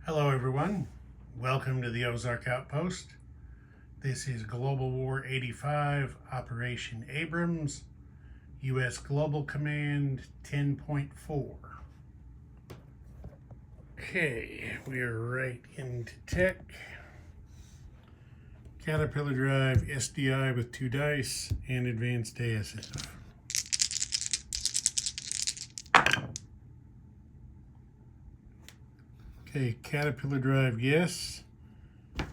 Hello everyone, welcome to the Ozark Outpost. This is Global War 85, Operation Abrams, U.S. Global Command 10.4. Okay, we are right into tech. Caterpillar drive, SDI with 2 dice, and advanced ASF. Okay, Caterpillar drive, yes.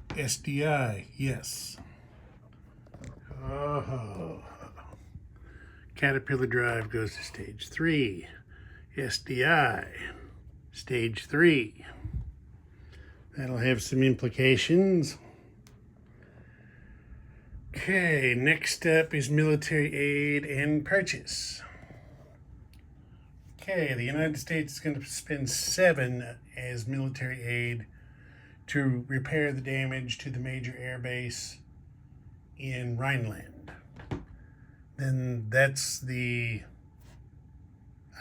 SDI, yes. Oh. Caterpillar drive goes to stage 3. SDI, stage 3. That'll have some implications. Okay, next up is military aid and purchase. Okay, the United States is going to spend 7 as military aid to repair the damage to the major air base in Rhineland. Then that's the,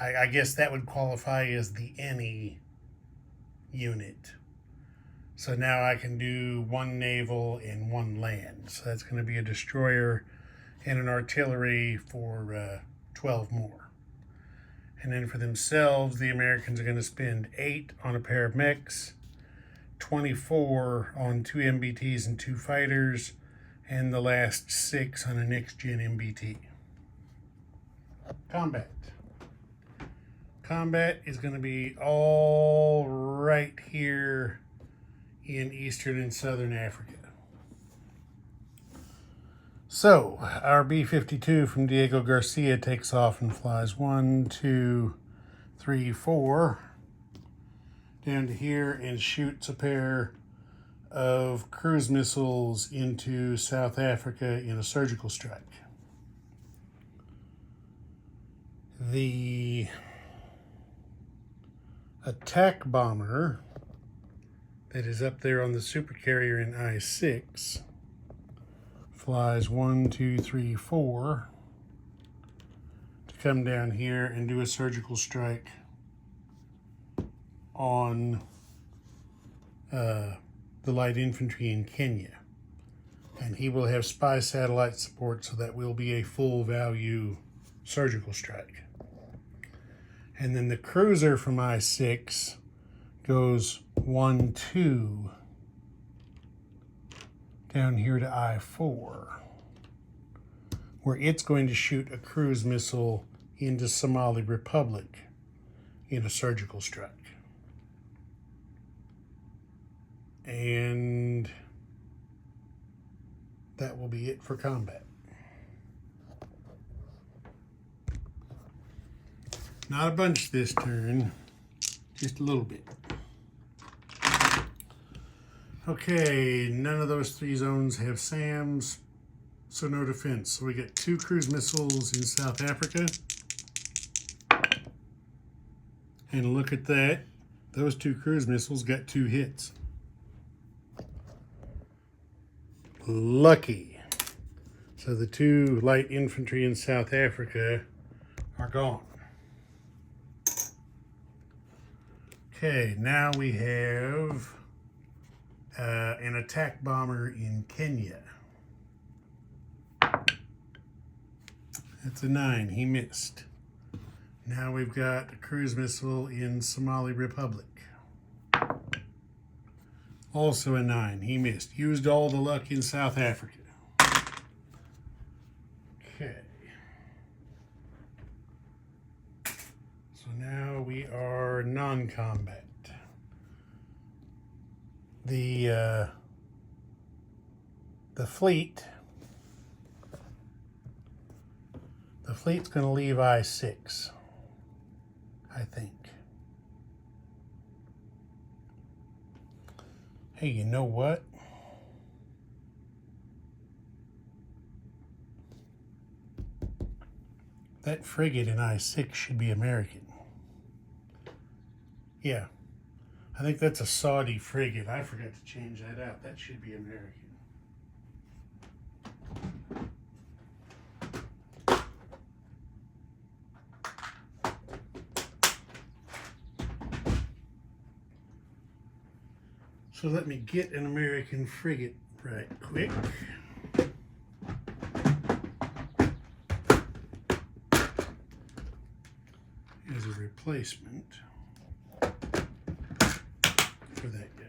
I guess that would qualify as the any unit. So now I can do 1 naval and 1 land. So that's going to be a destroyer and an artillery for 12 more. And then for themselves, the Americans are going to spend 8 on a pair of mechs, 24 on 2 MBTs and 2 fighters, and the last 6 on a next-gen MBT. Combat. Combat is going to be all right here in Eastern and Southern Africa. So, our B-52 from Diego Garcia takes off and flies 1, 2, 3, 4 down to here and shoots a pair of cruise missiles into South Africa in a surgical strike. The attack bomber that is up there on the supercarrier in I-6 flies 1, 2, 3, 4 to come down here and do a surgical strike on the light infantry in Kenya. And he will have spy satellite support, so that will be a full value surgical strike. And then the cruiser from I-6 goes 1, 2 down here to I-4, where it's going to shoot a cruise missile into Somali Republic in a surgical strike. And that will be it for combat. Not a bunch this turn, just a little bit. Okay, none of those 3 zones have SAMs, so no defense. So we get 2 cruise missiles in South Africa. And look at that. Those 2 cruise missiles got 2 hits. Lucky. So the 2 light infantry in South Africa are gone. Okay, now we have an attack bomber in Kenya. That's a 9, he missed. Now we've got a cruise missile in Somali Republic. Also a 9, he missed. Used all the luck in South Africa. Okay. So now we are non-combat. The fleet's going to leave I-6, I think. Hey, you know what? That frigate in I-6 should be American. Yeah. I think that's a Saudi frigate. I forgot to change that out. That should be American. So let me get an American frigate right quick. As a replacement for that guy.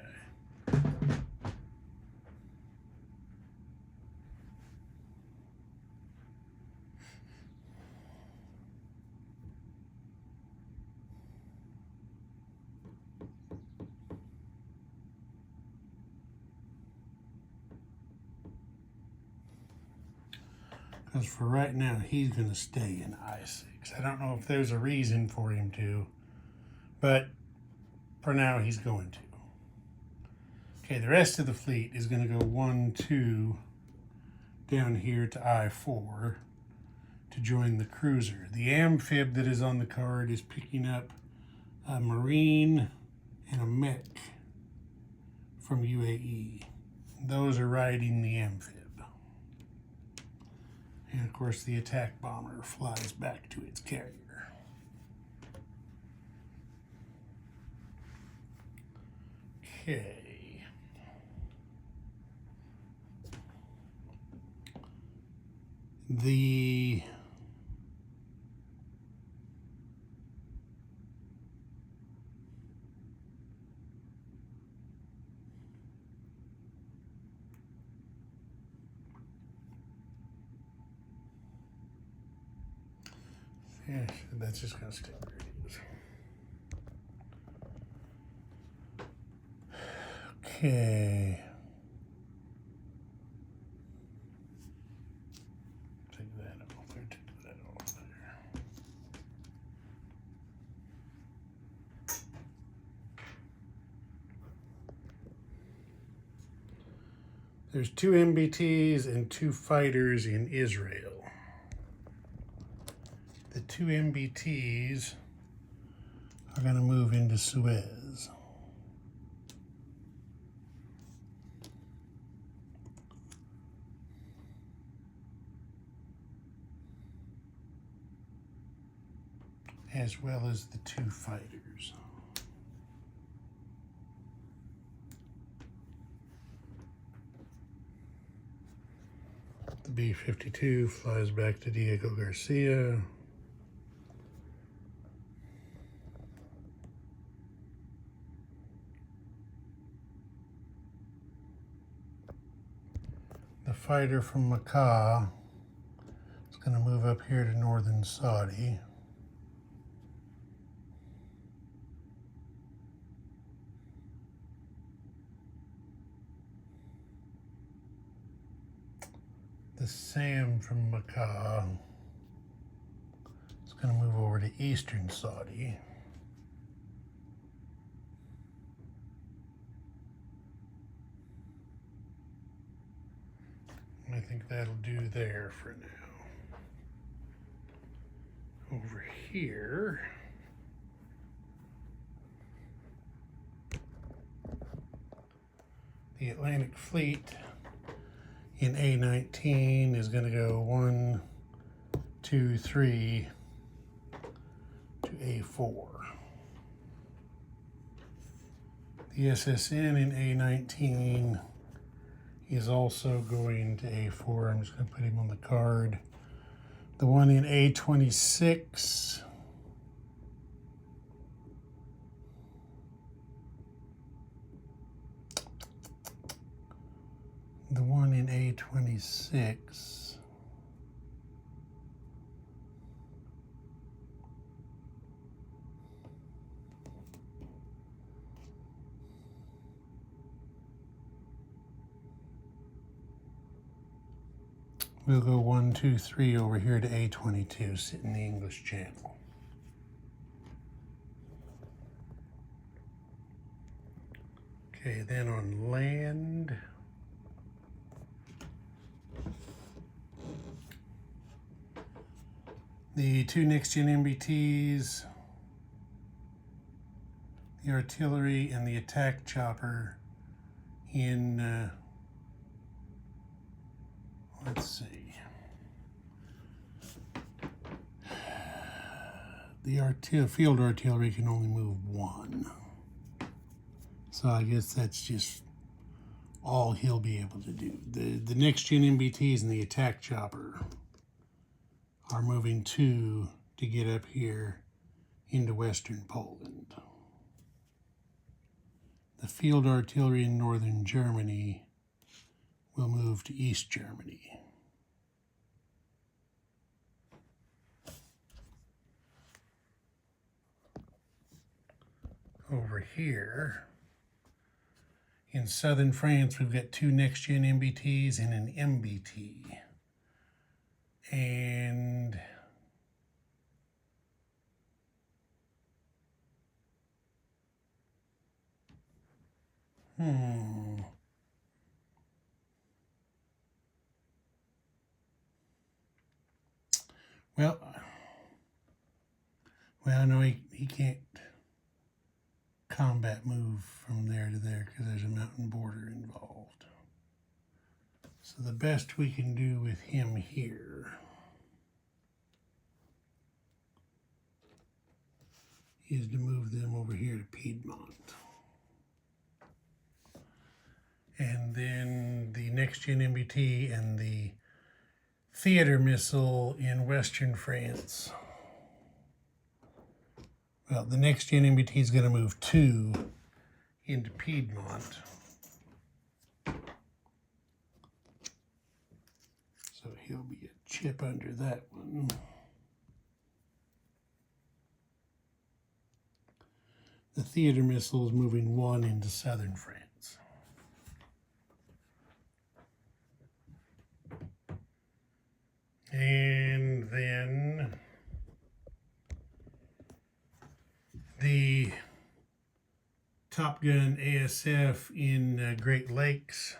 Because for right now, he's going to stay in I-6. I don't know if there's a reason for him to, but for now, he's going to. Okay, the rest of the fleet is going to go 1, 2 down here to I-4 to join the cruiser. The amphib that is on the card is picking up a Marine and a mech from UAE. Those are riding the amphib. And of course the attack bomber flies back to its carrier. Okay. The yeah, that's just gonna stay where it is. Okay. Take that off there, take that off there. There's 2 MBTs and 2 fighters in Israel. The 2 MBTs are going to move into Suez. As well as the 2 fighters. The B-52 flies back to Diego Garcia. The fighter from Makkah is going to move up here to northern Saudi. The SAM from Makkah is going to move over to eastern Saudi. I think that'll do there for now. Over here, the Atlantic Fleet in A-19 is going to go 1, 2, 3 to A-4. The SSN in A-19 is also going to A4. I'm just going to put him on the card. The one in A26 we'll go 1, 2, 3 over here to A22, sit in the English Channel. Okay, then on land, the 2 next-gen MBTs, the artillery, and the attack chopper in let's see. The field artillery can only move 1. So I guess that's just all he'll be able to do. The next gen MBTs and the attack chopper are moving to get up here into Western Poland. The field artillery in northern Germany will move to East Germany. Over here, in southern France, we've got 2 next-gen MBTs and an MBT. And well, no, he can't combat move from there to there because there's a mountain border involved. So the best we can do with him here is to move them over here to Piedmont. And then the next-gen MBT and the theater missile in Western France. Well, the next-gen MBT is going to move 2 into Piedmont. So he'll be a chip under that one. The theater missile is moving 1 into southern France. And then the Top Gun ASF in Great Lakes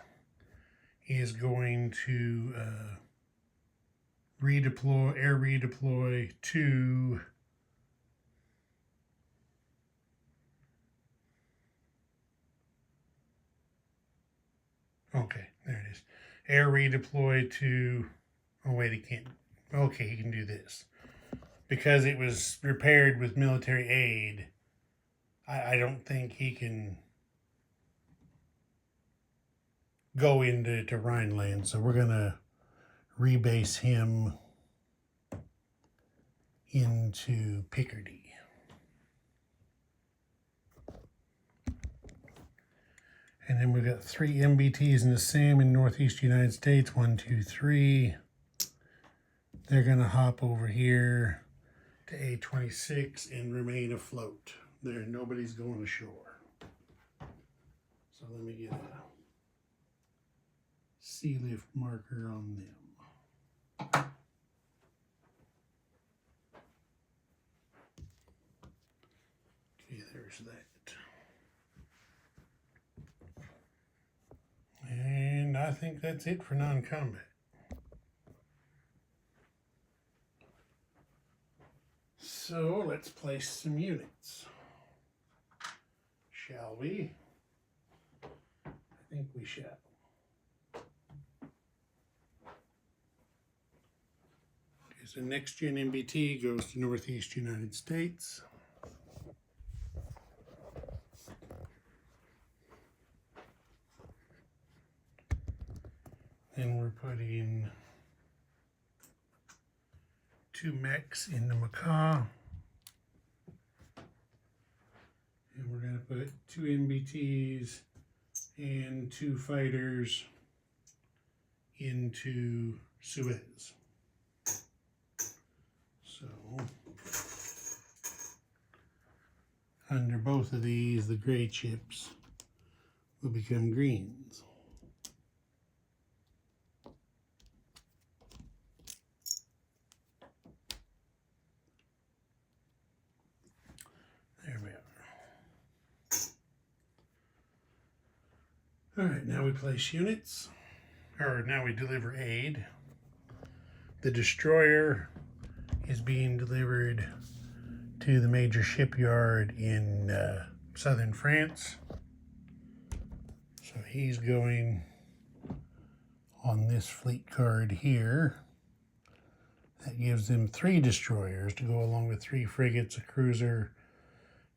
is going to air redeploy to okay, there it is. Air redeploy to, oh wait, he can't. Okay, he can do this. Because it was repaired with military aid, I don't think he can go into Rhineland. So we're going to rebase him into Picardy. And then we've got 3 MBTs in the SAM in Northeast United States. 1, 2, 3. They're going to hop over here to A26 and remain afloat. Nobody's going ashore. So let me get a sea lift marker on them. Okay, there's that. And I think that's it for non-combat. So let's place some units. Shall we? I think we shall. Okay, so next gen MBT goes to Northeast United States. Then we're putting 2 mechs in the Macaw. And we're going to put 2 MBTs and 2 fighters into Suez. So, under both of these, the gray chips will become greens. There we are. All right, now we place units, or now we deliver aid. The destroyer is being delivered to the major shipyard in southern France. So he's going on this fleet card here. That gives them 3 destroyers to go along with 3 frigates, a cruiser,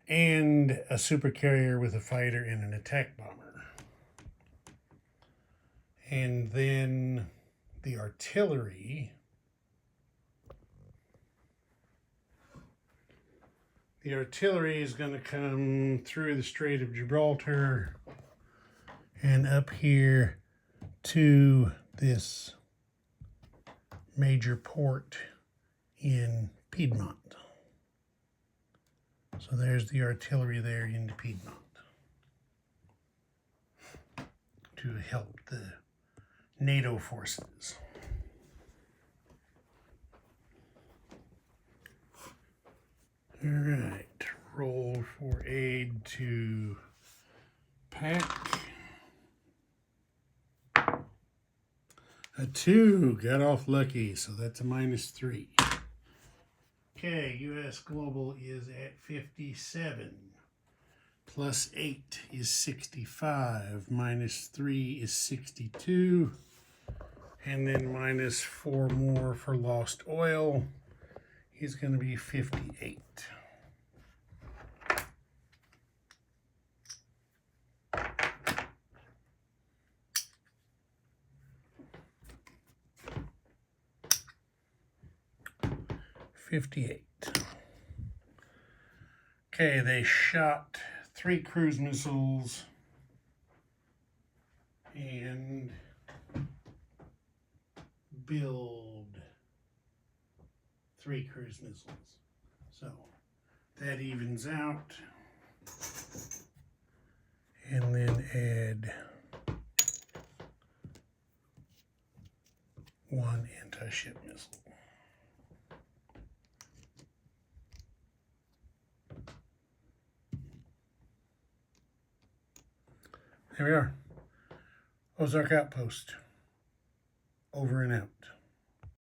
and a supercarrier with a fighter and an attack bomber. And then the artillery. The artillery is going to come through the Strait of Gibraltar and up here to this major port in Piedmont. So there's the artillery there into Piedmont to help the NATO forces. All right, roll for aid to pack. A 2, got off lucky, so that's a -3. Okay, U.S. Global is at 57. Plus 8 is 65. -3 is 62. And then -4 more for lost oil is going to be 58. Okay, they shot 3 cruise missiles and build 3 cruise missiles. So that evens out. And then add 1 anti-ship missile. There we are. Ozark Outpost. Over and out.